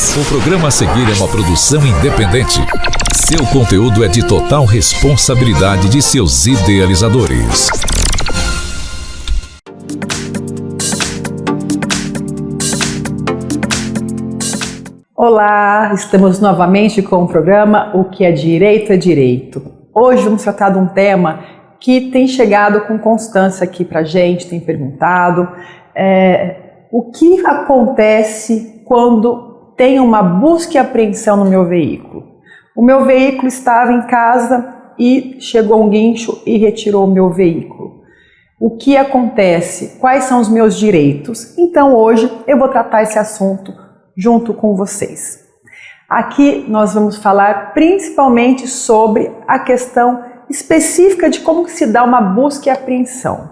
O programa a seguir é uma produção independente. Seu conteúdo é de total responsabilidade de seus idealizadores. Olá, estamos novamente com o programa O que é Direito é Direito. Hoje vamos tratar de um tema que tem chegado com constância aqui pra gente, tem perguntado o que acontece quando tem uma busca e apreensão no meu veículo. O meu veículo estava em casa e chegou um guincho e retirou o meu veículo. O que acontece? Quais são os meus direitos? Então hoje eu vou tratar esse assunto junto com vocês. Aqui nós vamos falar principalmente sobre a questão específica de como se dá uma busca e apreensão.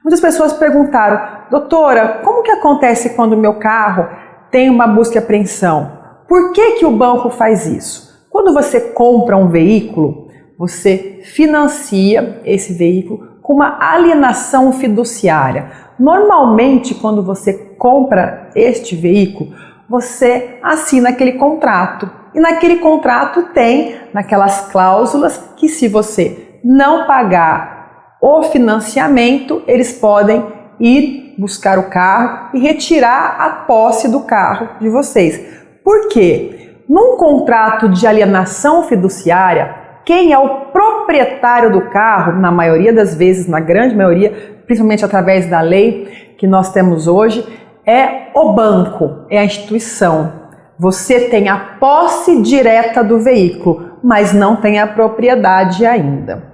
Muitas pessoas perguntaram, doutora, como que acontece quando o meu carro tem uma busca e apreensão? Por que o banco faz isso? Quando você compra um veículo, você financia esse veículo com uma alienação fiduciária. Normalmente, quando você compra este veículo, você assina aquele contrato. E naquele contrato tem naquelas cláusulas que se você não pagar o financiamento, eles podem ir buscar o carro e retirar a posse do carro de vocês. Por quê? Num contrato de alienação fiduciária, quem é o proprietário do carro, na maioria das vezes, na grande maioria, principalmente através da lei que nós temos hoje, é o banco, é a instituição. Você tem a posse direta do veículo, mas não tem a propriedade ainda.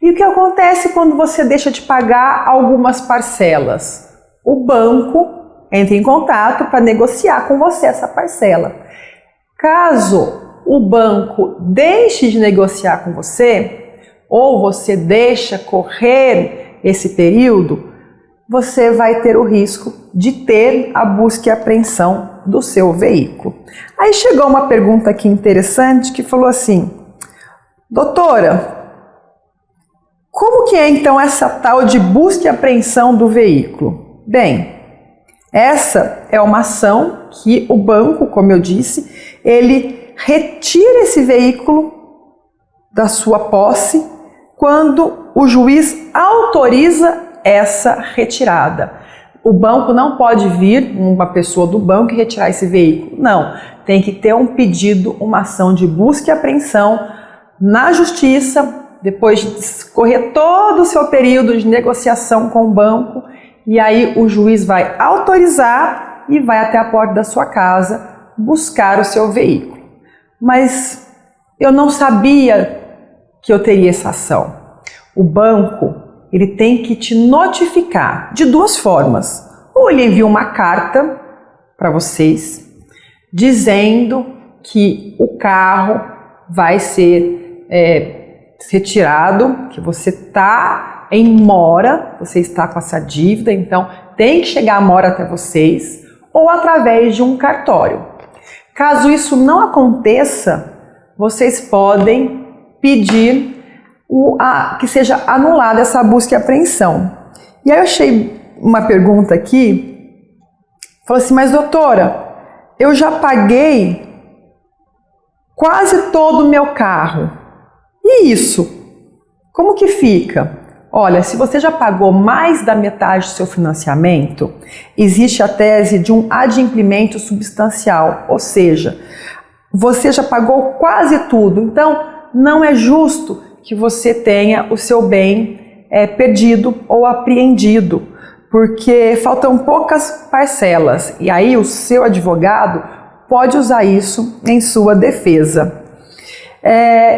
E o que acontece quando você deixa de pagar algumas parcelas? O banco entra em contato para negociar com você essa parcela. Caso o banco deixe de negociar com você, ou você deixa correr esse período, você vai ter o risco de ter a busca e apreensão do seu veículo. Aí chegou uma pergunta aqui interessante que falou assim, doutora, como que é então essa tal de busca e apreensão do veículo? Bem, essa é uma ação que o banco, como eu disse, ele retira esse veículo da sua posse quando o juiz autoriza essa retirada. O banco não pode vir, uma pessoa do banco, e retirar esse veículo. Não, tem que ter um pedido, uma ação de busca e apreensão na justiça, depois de correr todo o seu período de negociação com o banco, e aí o juiz vai autorizar e vai até a porta da sua casa buscar o seu veículo. Mas eu não sabia que eu teria essa ação. O banco, ele tem que te notificar de duas formas. Ou ele envia uma carta para vocês dizendo que o carro vai ser retirado, que você está em mora, você está com essa dívida, então tem que chegar a mora até vocês, ou através de um cartório. Caso isso não aconteça, vocês podem pedir que seja anulada essa busca e apreensão. E aí eu achei uma pergunta aqui, falou assim, mas doutora, eu já paguei quase todo o meu carro, e isso? Como que fica? Olha, se você já pagou mais da metade do seu financiamento, existe a tese de um adimplemento substancial, ou seja, você já pagou quase tudo, então não é justo que você tenha o seu bem perdido ou apreendido, porque faltam poucas parcelas e aí o seu advogado pode usar isso em sua defesa.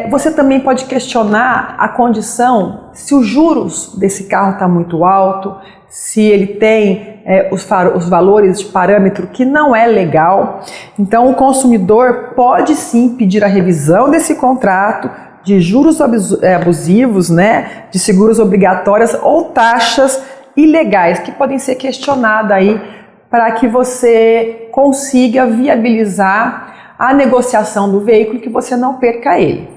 Você também pode questionar a condição se os juros desse carro está muito alto, se ele tem os valores de parâmetro que não é legal. Então o consumidor pode sim pedir a revisão desse contrato, de juros abusivos, né, de seguros obrigatórios ou taxas ilegais que podem ser questionadas aí para que você consiga viabilizar a negociação do veículo, que você não perca ele.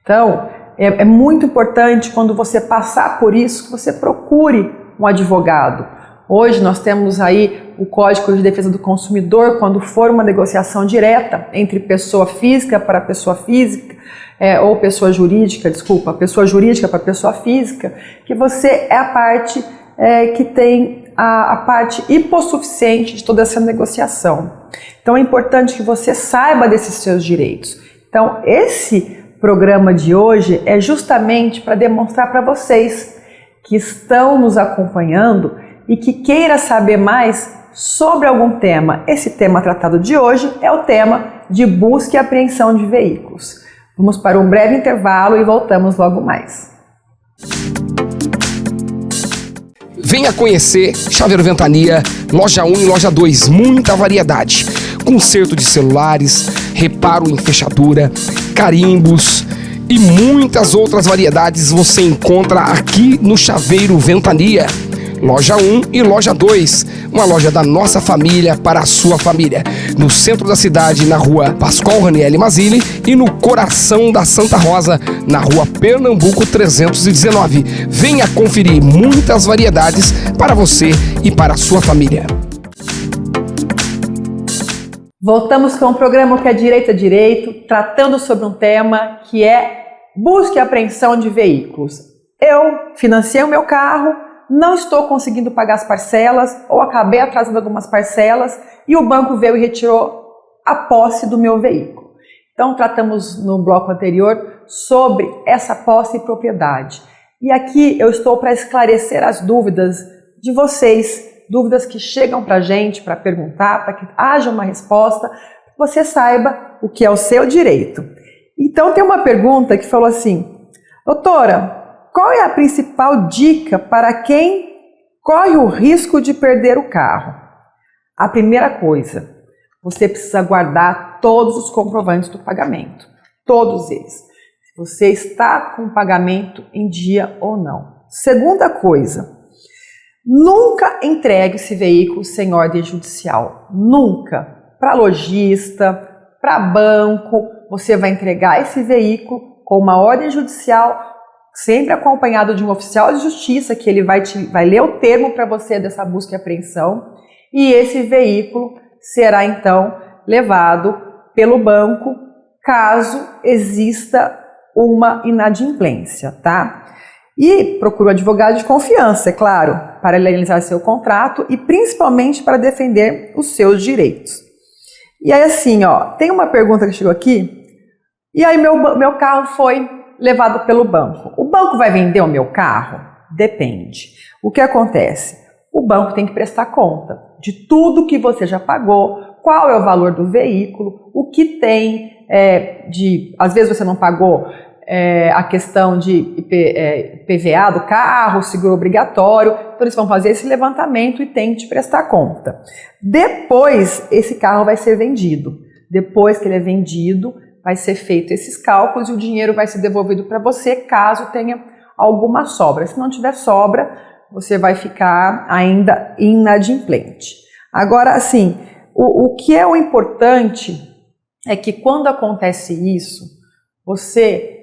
Então, é muito importante quando você passar por isso que você procure um advogado, Hoje nós temos aí o Código de Defesa do Consumidor, quando for uma negociação direta entre pessoa física para pessoa física, ou pessoa jurídica para pessoa física, que você é a parte que tem a parte hipossuficiente de toda essa negociação. Então é importante que você saiba desses seus direitos. Então esse programa de hoje é justamente para demonstrar para vocês que estão nos acompanhando e que queira saber mais sobre algum tema. Esse tema tratado de hoje é o tema de busca e apreensão de veículos. Vamos para um breve intervalo e voltamos logo mais. Venha conhecer Chaveiro Ventania, loja 1 e loja 2, muita variedade. Conserto de celulares, reparo em fechadura, carimbos e muitas outras variedades você encontra aqui no Chaveiro Ventania. Loja 1 e loja 2, uma loja da nossa família para a sua família. No centro da cidade, na rua Pascoal Ranieri Mazzilli e no coração da Santa Rosa, na rua Pernambuco 319. Venha conferir muitas variedades para você e para a sua família. Voltamos com o programa que é Direito a Direito, tratando sobre um tema que é busca e apreensão de veículos. Eu financiei o meu carro, não estou conseguindo pagar as parcelas ou acabei atrasando algumas parcelas e o banco veio e retirou a posse do meu veículo. Então tratamos no bloco anterior sobre essa posse e propriedade. E aqui eu estou para esclarecer as dúvidas de vocês, dúvidas que chegam para a gente para perguntar, para que haja uma resposta, que você saiba o que é o seu direito. Então tem uma pergunta que falou assim: doutora, qual é a principal dica para quem corre o risco de perder o carro? A primeira coisa, você precisa guardar todos os comprovantes do pagamento, todos eles. Se você está com o pagamento em dia ou não. Segunda coisa, nunca entregue esse veículo sem ordem judicial. Nunca. Para lojista, para banco, você vai entregar esse veículo com uma ordem judicial, sempre acompanhado de um oficial de justiça, que ele vai ler o termo para você dessa busca e apreensão, e esse veículo será então levado pelo banco caso exista uma inadimplência, tá? E procure um advogado de confiança, é claro, para legalizar seu contrato e principalmente para defender os seus direitos. E aí assim, tem uma pergunta que chegou aqui, e aí meu carro foi levado pelo banco. O banco vai vender o meu carro? Depende. O que acontece? O banco tem que prestar conta de tudo que você já pagou, qual é o valor do veículo, o que tem às vezes você não pagou a questão de IPVA do carro, seguro obrigatório, então eles vão fazer esse levantamento e tem que te prestar conta. Depois, esse carro vai ser vendido. Depois que ele é vendido, vai ser feito esses cálculos e o dinheiro vai ser devolvido para você caso tenha alguma sobra. Se não tiver sobra, você vai ficar ainda inadimplente. Agora, assim, o que é o importante é que quando acontece isso, você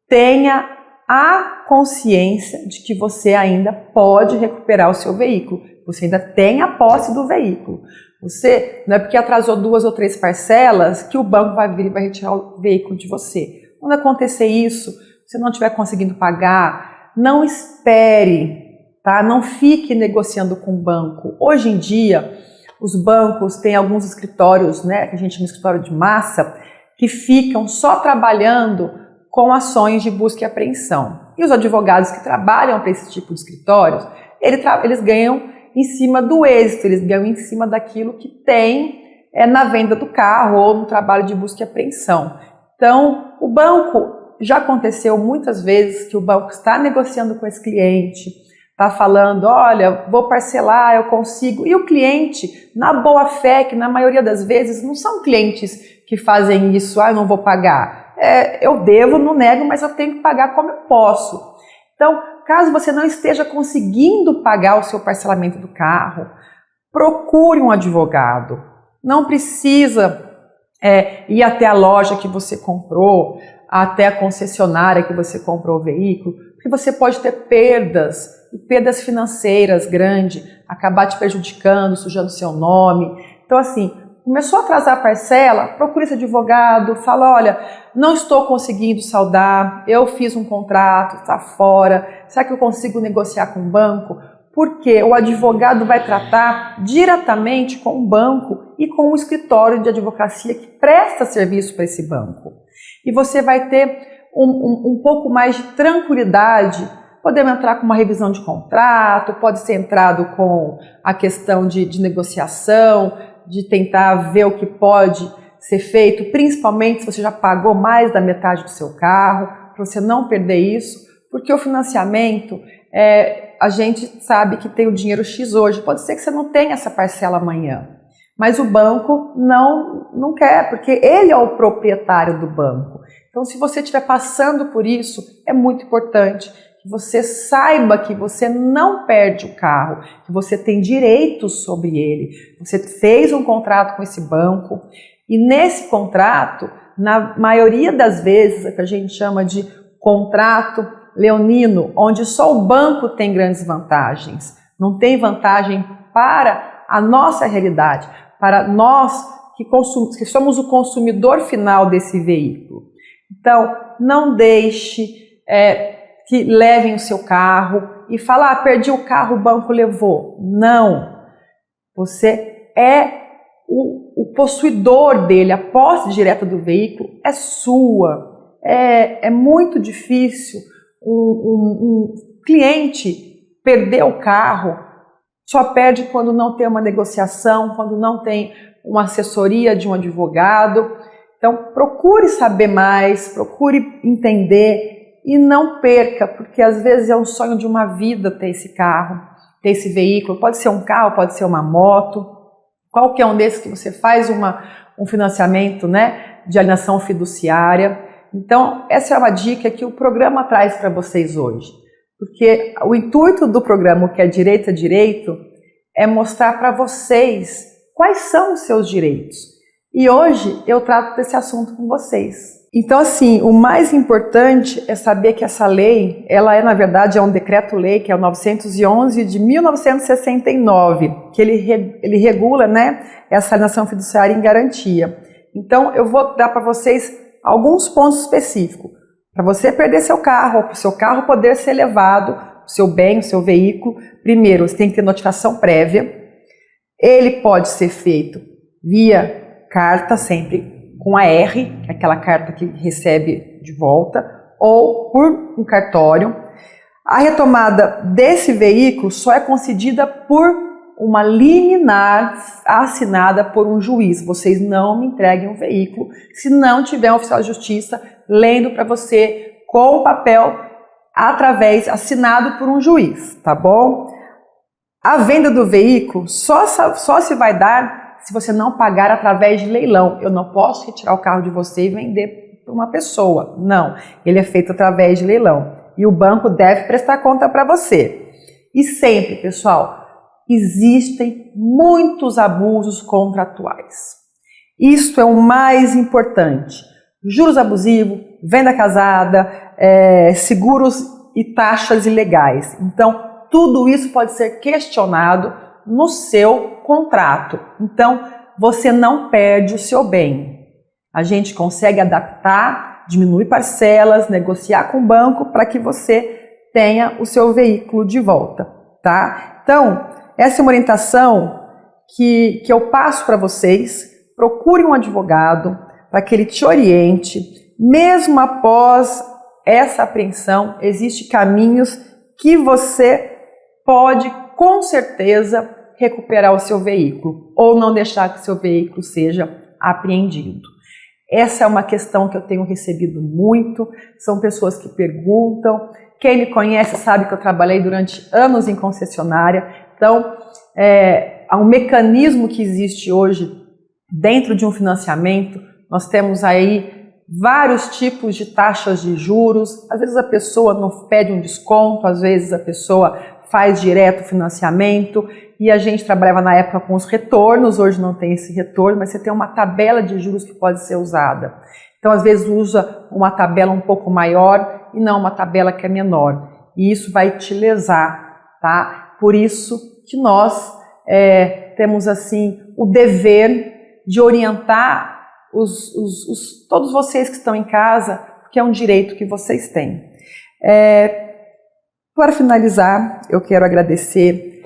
tenha a consciência de que você ainda pode recuperar o seu veículo. Você ainda tem a posse do veículo. Você, não é porque atrasou 2 ou 3 parcelas que o banco vai vir e vai retirar o veículo de você. Quando acontecer isso, se não estiver conseguindo pagar, não espere, tá? Não fique negociando com o banco. Hoje em dia, os bancos têm alguns escritórios, né, que a gente chama de escritório de massa, que ficam só trabalhando com ações de busca e apreensão. E os advogados que trabalham para esse tipo de escritórios, eles ganham em cima do êxito, eles ganham em cima daquilo que tem na venda do carro ou no trabalho de busca e apreensão. Então, o banco, já aconteceu muitas vezes que o banco está negociando com esse cliente, está falando, olha, vou parcelar, eu consigo, e o cliente, na boa fé, que na maioria das vezes não são clientes que fazem isso, eu não vou pagar, eu devo, não nego, mas eu tenho que pagar como eu posso. Então, caso você não esteja conseguindo pagar o seu parcelamento do carro, procure um advogado. Não precisa ir até a loja que você comprou, até a concessionária que você comprou o veículo, porque você pode ter perdas e perdas financeiras grandes, acabar te prejudicando, sujando seu nome. Então, assim, começou a atrasar a parcela, procure esse advogado, fala, olha, não estou conseguindo saldar, eu fiz um contrato, está fora, será que eu consigo negociar com o banco? Porque o advogado vai tratar diretamente com o banco e com o escritório de advocacia que presta serviço para esse banco. E você vai ter um pouco mais de tranquilidade. Podemos entrar com uma revisão de contrato, pode ser entrado com a questão de negociação, de tentar ver o que pode ser feito, principalmente se você já pagou mais da metade do seu carro, para você não perder isso, porque o financiamento, a gente sabe que tem o dinheiro X hoje, pode ser que você não tenha essa parcela amanhã, mas o banco não quer, porque ele é o proprietário do banco. Então, se você estiver passando por isso, é muito importante que você saiba que você não perde o carro, que você tem direitos sobre ele. Você fez um contrato com esse banco e nesse contrato, na maioria das vezes, é que a gente chama de contrato leonino, onde só o banco tem grandes vantagens. Não tem vantagem para a nossa realidade, para nós que somos o consumidor final desse veículo. Então, não deixe que levem o seu carro e falar, perdi o carro, o banco levou. Não, você é o possuidor dele, a posse direta do veículo é sua. É muito difícil um cliente perder o carro, só perde quando não tem uma negociação, quando não tem uma assessoria de um advogado. Então, procure saber mais, procure entender e não perca, porque às vezes é um sonho de uma vida ter esse carro, ter esse veículo. Pode ser um carro, pode ser uma moto, qualquer um desses que você faz um financiamento, né, de alienação fiduciária. Então, essa é uma dica que o programa traz para vocês hoje, porque o intuito do programa, o que é Direito a Direito, é mostrar para vocês quais são os seus direitos. E hoje eu trato desse assunto com vocês. Então, assim, o mais importante é saber que essa lei, ela na verdade, é um decreto-lei, que é o 911 de 1969, que ele regula, né, essa alienação fiduciária em garantia. Então, eu vou dar para vocês alguns pontos específicos. Para você perder seu carro, para o seu carro poder ser levado, o seu bem, o seu veículo, primeiro, você tem que ter notificação prévia. Ele pode ser feito via carta, sempre com a R, que é aquela carta que recebe de volta, ou por um cartório. A retomada desse veículo só é concedida por uma liminar assinada por um juiz. Vocês não me entreguem o veículo se não tiver um oficial de justiça lendo para você com o papel assinado por um juiz, tá bom? A venda do veículo só se vai dar se você não pagar através de leilão. Eu não posso retirar o carro de você e vender para uma pessoa. Não, ele é feito através de leilão. E o banco deve prestar conta para você. E sempre, pessoal, existem muitos abusos contratuais. Isso é o mais importante. Juros abusivos, venda casada, seguros e taxas ilegais. Então, tudo isso pode ser questionado no seu contrato. Então, você não perde o seu bem. A gente consegue adaptar, diminuir parcelas, negociar com o banco para que você tenha o seu veículo de volta, tá? Então, essa é uma orientação que eu passo para vocês. Procure um advogado para que ele te oriente. Mesmo após essa apreensão, existem caminhos que você pode, com certeza, recuperar o seu veículo ou não deixar que o seu veículo seja apreendido. Essa é uma questão que eu tenho recebido muito, são pessoas que perguntam. Quem me conhece sabe que eu trabalhei durante anos em concessionária, então há um mecanismo que existe hoje dentro de um financiamento. Nós temos aí vários tipos de taxas de juros. Às vezes a pessoa não pede um desconto, às vezes a pessoa faz direto o financiamento, e a gente trabalhava na época com os retornos. Hoje não tem esse retorno, mas você tem uma tabela de juros que pode ser usada. Então, às vezes usa uma tabela um pouco maior e não uma tabela que é menor, e isso vai te lesar tá? Por isso que nós temos assim o dever de orientar todos vocês que estão em casa, porque é um direito que vocês têm. Para finalizar, eu quero agradecer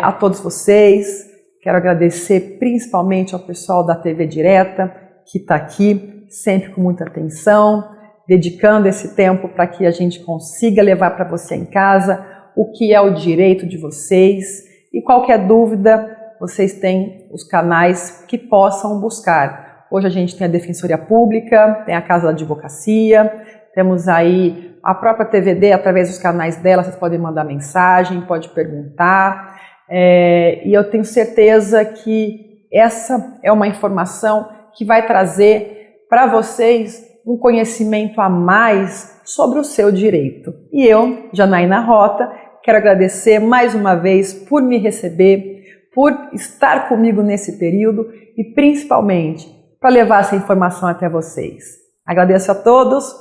a todos vocês, quero agradecer principalmente ao pessoal da TV Direta, que está aqui sempre com muita atenção, dedicando esse tempo para que a gente consiga levar para você em casa o que é o direito de vocês. E qualquer dúvida, vocês têm os canais que possam buscar. Hoje a gente tem a Defensoria Pública, tem a Casa da Advocacia, temos aí a própria TVD, através dos canais dela, vocês podem mandar mensagem, pode perguntar. E eu tenho certeza que essa é uma informação que vai trazer para vocês um conhecimento a mais sobre o seu direito. E eu, Janaína Rota, quero agradecer mais uma vez por me receber, por estar comigo nesse período e principalmente para levar essa informação até vocês. Agradeço a todos,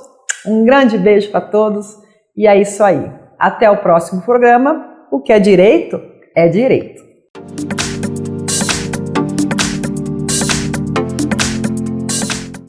um grande beijo para todos e é isso aí. Até o próximo programa. O que é direito, é direito.